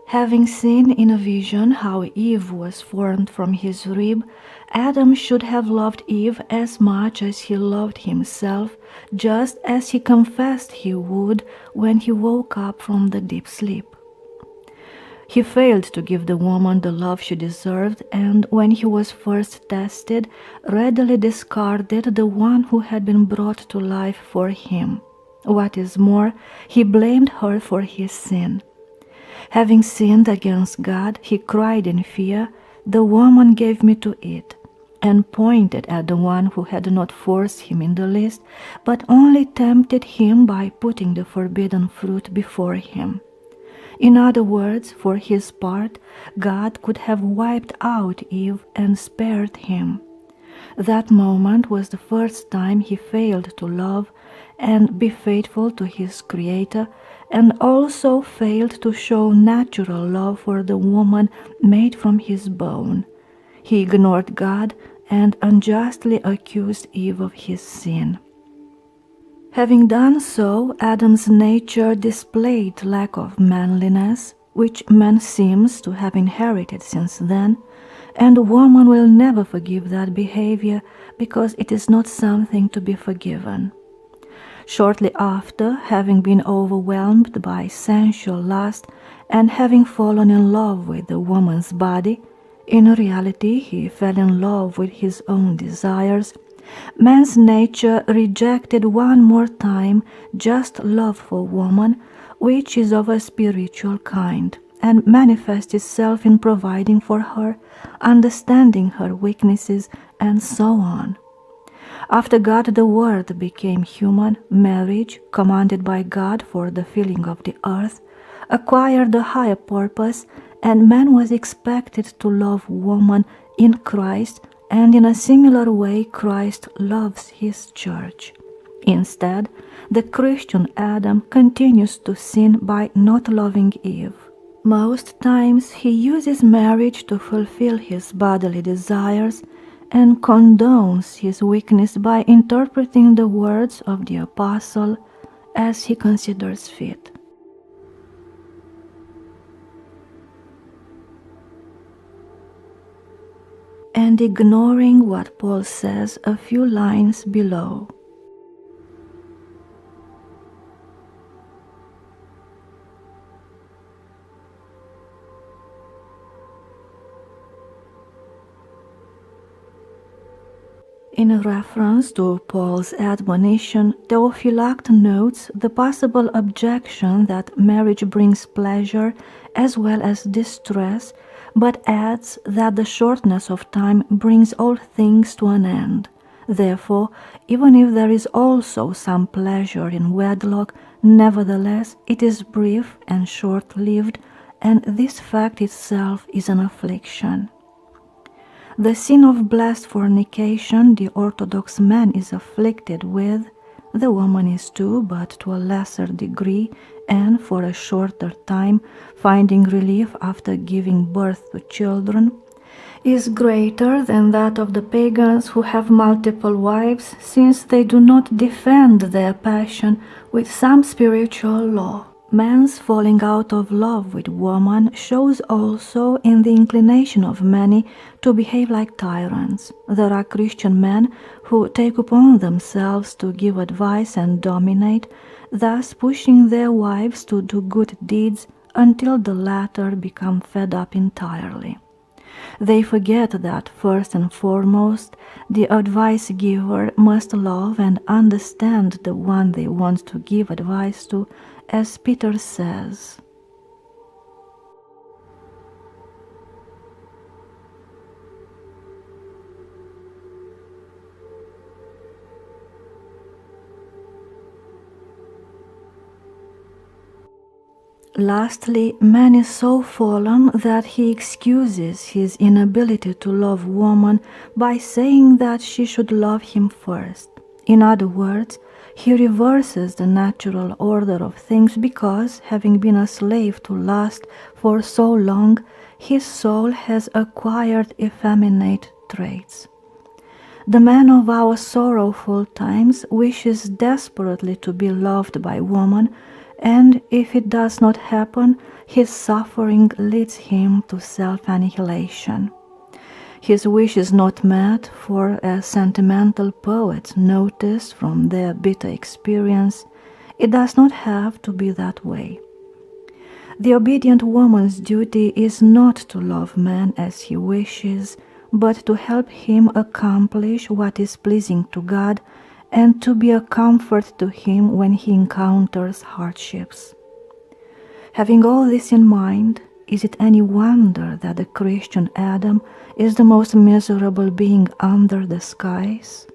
Having seen in a vision how Eve was formed from his rib, Adam should have loved Eve as much as he loved himself, just as he confessed he would when he woke up from the deep sleep. He failed to give the woman the love she deserved, and when he was first tested, readily discarded the one who had been brought to life for him. What is more, he blamed her for his sin. Having sinned against God, he cried in fear, "The woman gave me to eat," and pointed at the one who had not forced him in the least, but only tempted him by putting the forbidden fruit before him. In other words, for his part, God could have wiped out Eve and spared him. That moment was the first time he failed to love and be faithful to his Creator, and also failed to show natural love for the woman made from his bone. He ignored God and unjustly accused Eve of his sin. Having done so, Adam's nature displayed lack of manliness, which man seems to have inherited since then, and a woman will never forgive that behavior because it is not something to be forgiven. Shortly after, having been overwhelmed by sensual lust and having fallen in love with the woman's body, in reality he fell in love with his own desires, man's nature rejected one more time just love for woman, which is of a spiritual kind, and manifests itself in providing for her, understanding her weaknesses, and so on. After God the Word became human, marriage, commanded by God for the filling of the earth, acquired a higher purpose, and man was expected to love woman in Christ, and in a similar way Christ loves his church. Instead, the Christian Adam continues to sin by not loving Eve. Most times he uses marriage to fulfill his bodily desires and condones his weakness by interpreting the words of the apostle as he considers fit. And ignoring what Paul says a few lines below. In reference to Paul's admonition, Theophylact notes the possible objection that marriage brings pleasure as well as distress, but adds that the shortness of time brings all things to an end. Therefore, even if there is also some pleasure in wedlock, nevertheless it is brief and short-lived, and this fact itself is an affliction. The sin of blessed fornication the Orthodox man is afflicted with, the woman is too, but to a lesser degree, and for a shorter time, finding relief after giving birth to children, is greater than that of the pagans who have multiple wives, since they do not defend their passion with some spiritual law. Man's falling out of love with woman shows also in the inclination of many to behave like tyrants. There are Christian men who take upon themselves to give advice and dominate, thus pushing their wives to do good deeds until the latter become fed up entirely. They forget that first and foremost, the advice giver must love and understand the one they want to give advice to, as Peter says. Lastly, man is so fallen that he excuses his inability to love woman by saying that she should love him first. In other words, he reverses the natural order of things because, having been a slave to lust for so long, his soul has acquired effeminate traits. The man of our sorrowful times wishes desperately to be loved by woman, And if it does not happen, his suffering leads him to self-annihilation. His wish is not met, for as sentimental poets notice from their bitter experience, it does not have to be that way. The obedient woman's duty is not to love man as he wishes, but to help him accomplish what is pleasing to God and to be a comfort to him when he encounters hardships. Having all this in mind, is it any wonder that the Christian Adam is the most miserable being under the skies?